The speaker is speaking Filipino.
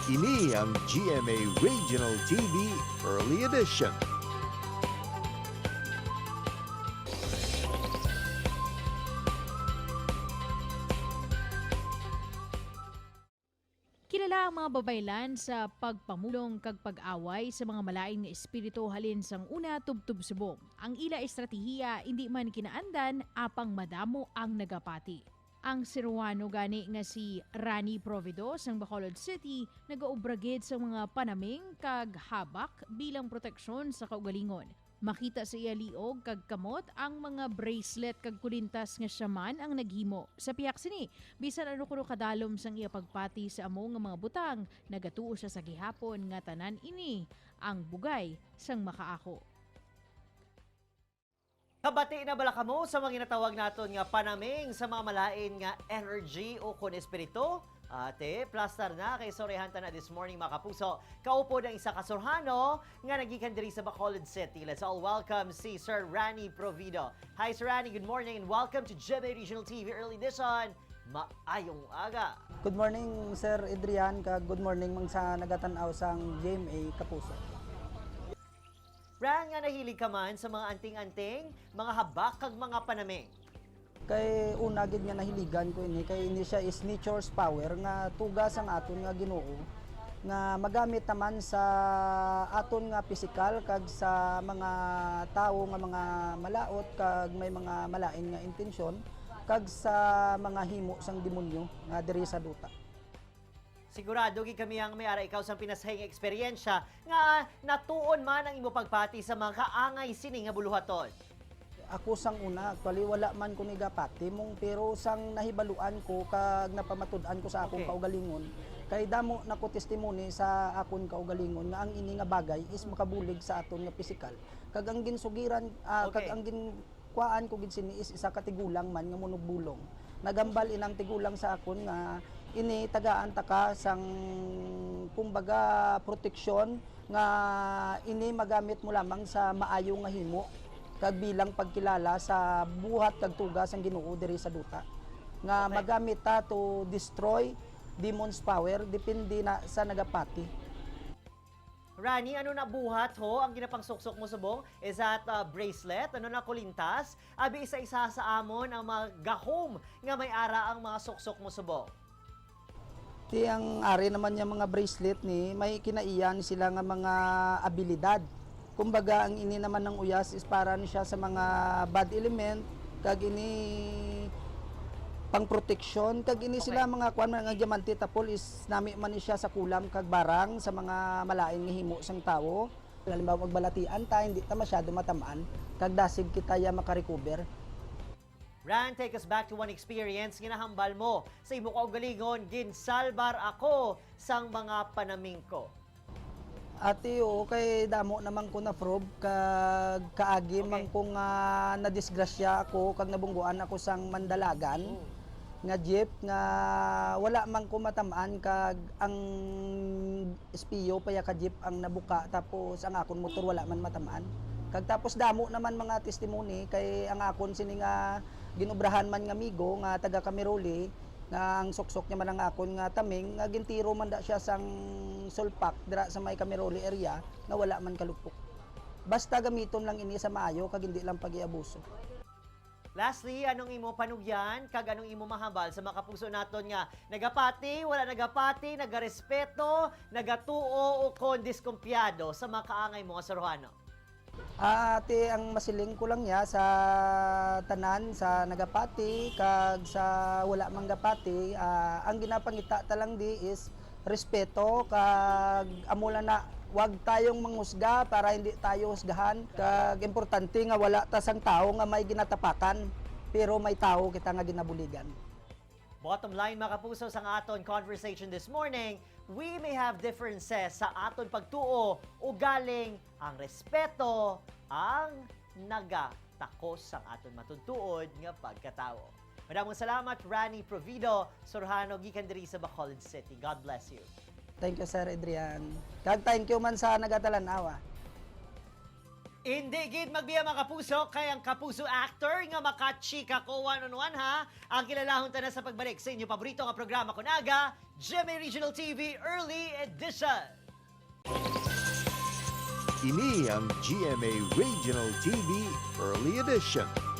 Ini ang GMA Regional TV Early Edition. Kilala ang mga babaylan sa pagpamulong kag pag-away sa mga malain nga espiritu halin sang una tubtub subong. Ang ila estratehiya hindi man kinaandan apang madamo ang nagapati. Ang Ceruano gani nga si Rani Provido sang Bacolod City nagaubragid sa mga panaming kag habak bilang proteksyon sa kaugalingon. Makita sa iya liog kag kamot ang mga bracelet kag kulintas nga shaman ang naghimo. Sa piyak sini, bisan ano kuno kadalom sang iya pagpati sa amo nga mga butang, nagatuo siya sa gihapon nga tanan ini ang bugay sang makaako. Kabati na bala kamo sa mga ginatawag naton nga panaming sa mga malain nga energy o kun espiritu? Ate, plaster na kay sorehanta na this morning mga kapuso. Kaupo ng isa kasurhano nga nagikan diri sa Bacolod City. Let's all welcome si Sir Rani Provido. Hi Sir Rani, good morning and welcome to GMA Regional TV Early Edition. Maayong aga. Good morning, Sir Adrian, kag good morning mang sa nagatanaw sang GMA Kapuso. Ran nga nahilig ka man sa mga anting-anting, mga habak kag mga panaming. Kay una gid nga nahiligan ko ini kay ini siya is nature's power nga tugas ang aton nga Ginoo nga magamit naman sa aton nga pisikal kag sa mga tawo nga mga malaot kag may mga malain nga intensyon kag sa mga himo sang demonyo nga diri sa duta. Sigurado gid kami ang may ara ikaw sa pinasahing eksperyensya nga natuon man ang imo pagpati sa mga kaangay sini nga buluhaton. Ako sang una, actually wala man ko ni gapati mong pero sang nahibaluan ko kag napamatud-an ko sa akong Okay. kaugalingon kay damo nako testimony sa akon kaugalingon nga ang ini nga bagay is makabulig sa aton nga pisikal kag ang ginsugiran Okay. kag ang ginkuan ko gid sini is isa ka tigulang man nga munugbulong nagambal inang tigulang sa akon nga ini tagaan ta ka sang kumbaga proteksyon nga ini magamit mo lamang sa maayo nga himo kag bilang pagkilala sa buhat kag tugas ang Ginoo diri sa duta nga Okay. magamit ta to destroy demon's power depende na sa nagapati. Rani, ano na buhat ho ang ginapangsuksok mo subong? Is that bracelet? Ano na kulintas? Abi isa-isa sa amon ang mga gahom nga may ara ang mga suksok mo subong. Ti ang ari naman yung mga bracelet ni may kinaiyan sila nga mga abilidad. Kumbaga ang ini naman ng uyas is para ni siya sa mga bad element kag ini pang protection kag ini Okay. sila mga kuan mga diamante tapol is nami man ni siya sa kulam kag barang sa mga malain nga himo sang tawo. Halimbawa magbalatian ta hindi ta masyado matamaan kag dasig kita ya makarecover. Ran, take us back to one experience ginahambal mo sa imo kaugalingon, ginsalbar ako sang mga panaming ko. Ate, o kay damo naman ko na probe kag kaagi Okay. man ko nga nadisgrasya ako kag nabungguan ako sang Mandalagan nga jeep nga wala man ko matamaan kag ang espiyo paya ka jeep ang nabuka tapos ang akon motor wala man matamaan. Kag tapos damo naman mga testimony kay ang akon sini nga ginubrahan man nga amigo nga taga Cameroli nga ang suksok niya man ang akon nga taming nga gintiro man da siya sang sulpak dira sa may Cameroli area na wala man kalupok. Basta gamiton lang ini sa maayo kag hindi lang pag-iabuso. Lastly, anong imo panugyan kag anong imo mahambal sa mga kapuso naton nga nagapati, wala nagapati, nagarespeto, nagatuo o kon diskumpiyado sa mga kaangay mga saruhano? Ate, ang masiling ko lang ya sa tanan sa nagapati kag sa wala mang gapati, ang ginapangita ta lang di is respeto kag amula na wag tayong manghusga para hindi tayo husgahan kag importante nga wala ta sang tao nga may ginatapakan pero may tao kita nga ginabuligan. Bottom line mga kapuso sa aton conversation this morning, we may have differences sa aton pagtuo ugaling ang respeto ang nagatakos sa aton matuntuod nga pagkatao. Maraming salamat Rani Provido, Surhano gikan diri sa Bacolod City. God bless you. Thank you, Sir Adrian. Kag thank you man sa nagatalanawa. Hindi gid magbiya mga kapuso kay ang kapuso actor nga makachika ko one-on-one ha. Ang kilalahon ta na sa pagbalik sa inyo paborito nga programa kunaga, GMA Regional TV Early Edition. Ini ang GMA Regional TV Early Edition.